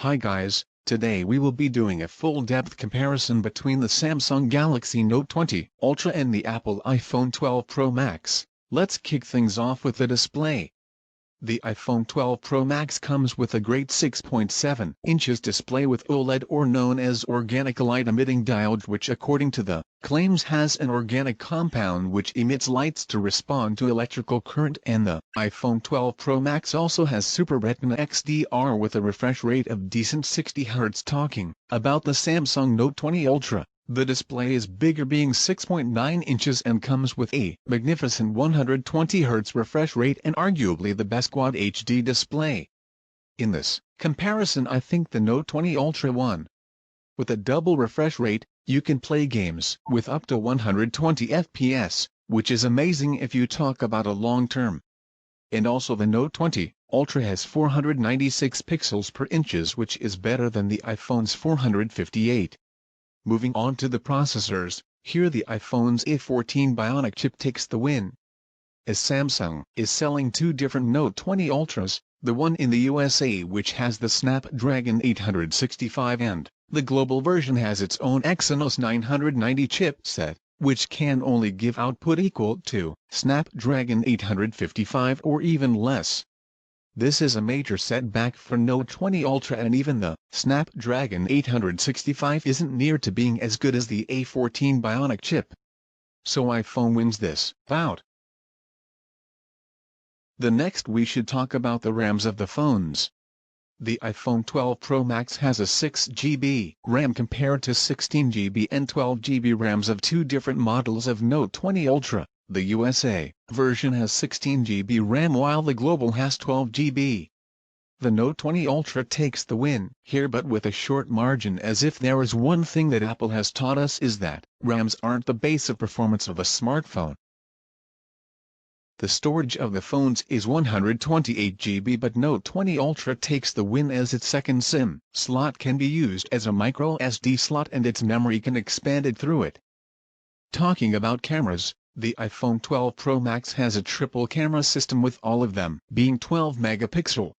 Hi guys, today we will be doing a full-depth comparison between the Samsung Galaxy Note 20 Ultra and the Apple iPhone 12 Pro Max. Let's kick things off with the display. The iPhone 12 Pro Max comes with a great 6.7 inches display with OLED, or known as organic light emitting diode, which according to the claims has an organic compound which emits lights to respond to electrical current, and the iPhone 12 Pro Max also has Super Retina XDR with a refresh rate of decent 60 Hz. Talking about the Samsung Note 20 Ultra, the display is bigger, being 6.9 inches, and comes with a magnificent 120 Hz refresh rate and arguably the best Quad HD display. In this comparison, I think the Note 20 Ultra won. With a double refresh rate, you can play games with up to 120 FPS, which is amazing if you talk about a long term. And also the Note 20 Ultra has 496 pixels per inches, which is better than the iPhone's 458. Moving on to the processors, here the iPhone's A14 Bionic chip takes the win. As Samsung is selling two different Note 20 Ultras, the one in the USA which has the Snapdragon 865 and the global version has its own Exynos 990 chipset, which can only give output equal to Snapdragon 855 or even less. This is a major setback for Note 20 Ultra, and even the Snapdragon 865 isn't near to being as good as the A14 Bionic chip. So iPhone wins this bout. The next we should talk about the RAMs of the phones. The iPhone 12 Pro Max has a 6GB RAM compared to 16GB and 12GB RAMs of two different models of Note 20 Ultra. The USA version has 16GB RAM while the global has 12GB. The Note 20 Ultra takes the win here, but with a short margin, as if there is one thing that Apple has taught us is that RAMs aren't the base of performance of a smartphone. The storage of the phones is 128GB, but Note 20 Ultra takes the win as its second SIM slot can be used as a micro SD slot and its memory can expanded through it. Talking about cameras, the iPhone 12 Pro Max has a triple camera system with all of them being 12 megapixel.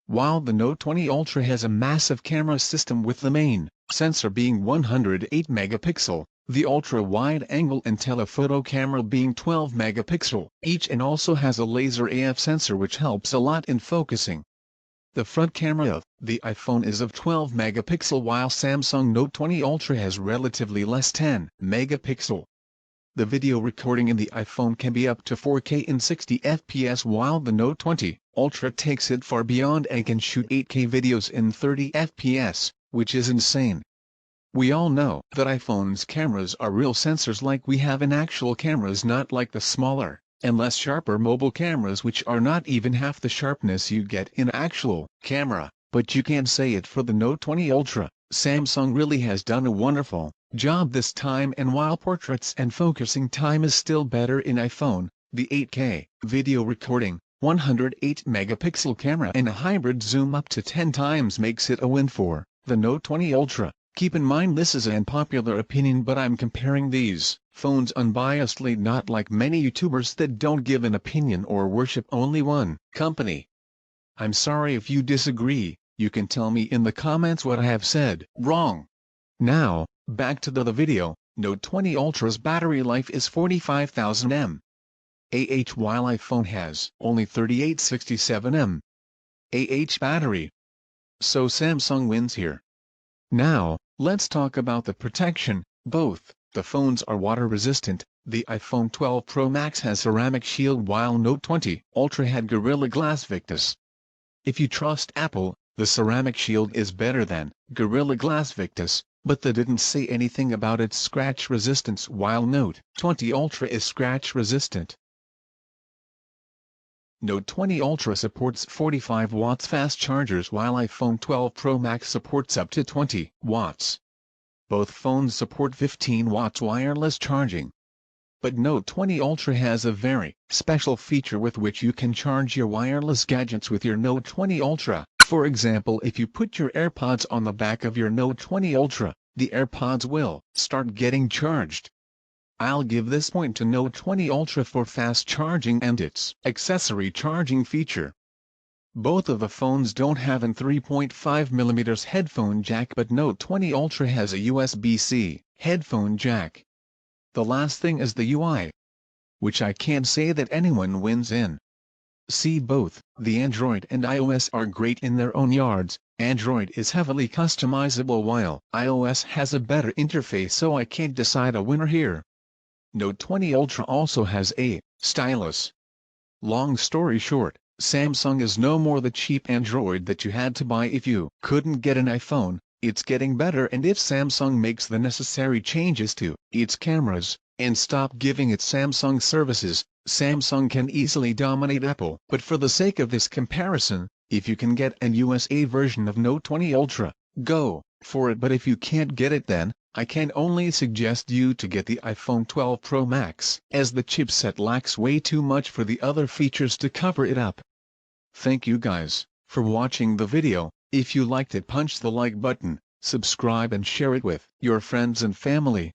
While the Note 20 Ultra has a massive camera system with the main sensor being 108 megapixel, the ultra-wide-angle and telephoto camera being 12 megapixel each, and also has a laser AF sensor which helps a lot in focusing. The front camera of the iPhone is of 12 megapixel while Samsung Note 20 Ultra has relatively less, 10 megapixel. The video recording in the iPhone can be up to 4K in 60 FPS while the Note 20 Ultra takes it far beyond and can shoot 8K videos in 30 FPS, which is insane. We all know that iPhone's cameras are real sensors like we have in actual cameras, not like the smaller and less sharper mobile cameras which are not even half the sharpness you get in actual camera. But you can't say it for the Note 20 Ultra. Samsung really has done a wonderful job this time, and while portraits and focusing time is still better in iPhone, the 8K video recording, 108 megapixel camera and a hybrid zoom up to 10 times makes it a win for the Note 20 Ultra. Keep in mind this is an unpopular opinion, but I'm comparing these phones unbiasedly, not like many YouTubers that don't give an opinion or worship only one company. I'm sorry if you disagree, you can tell me in the comments what I have said wrong. Now, back to the video. Note 20 Ultra's battery life is 45,000 mAh, while iPhone has only 3867 mAh battery. So Samsung wins here. Now, let's talk about the protection. Both the phones are water resistant. The iPhone 12 Pro Max has ceramic shield while Note 20 Ultra had Gorilla Glass Victus. If you trust Apple, the ceramic shield is better than Gorilla Glass Victus, but they didn't say anything about its scratch resistance while Note 20 Ultra is scratch resistant. Note 20 Ultra supports 45 watts fast chargers while iPhone 12 Pro Max supports up to 20 watts. Both phones support 15 watts wireless charging. But Note 20 Ultra has a very special feature with which you can charge your wireless gadgets with your Note 20 Ultra. For example, if you put your AirPods on the back of your Note 20 Ultra, the AirPods will start getting charged. I'll give this point to Note 20 Ultra for fast charging and its accessory charging feature. Both of the phones don't have an 3.5mm headphone jack, but Note 20 Ultra has a USB-C headphone jack. The last thing is the UI, which I can't say that anyone wins in. See, both the Android and iOS are great in their own yards. Android is heavily customizable while iOS has a better interface, so I can't decide a winner here. Note 20 Ultra also has a stylus. Long story short, Samsung is no more the cheap Android that you had to buy if you couldn't get an iPhone. It's getting better, and if Samsung makes the necessary changes to its cameras, and stop giving it Samsung services, Samsung can easily dominate Apple. But for the sake of this comparison, if you can get an USA version of Note 20 Ultra, go for it, but if you can't get it, then I can only suggest you to get the iPhone 12 Pro Max, as the chipset lacks way too much for the other features to cover it up. Thank you guys for watching the video. If you liked it, punch the like button, subscribe and share it with your friends and family.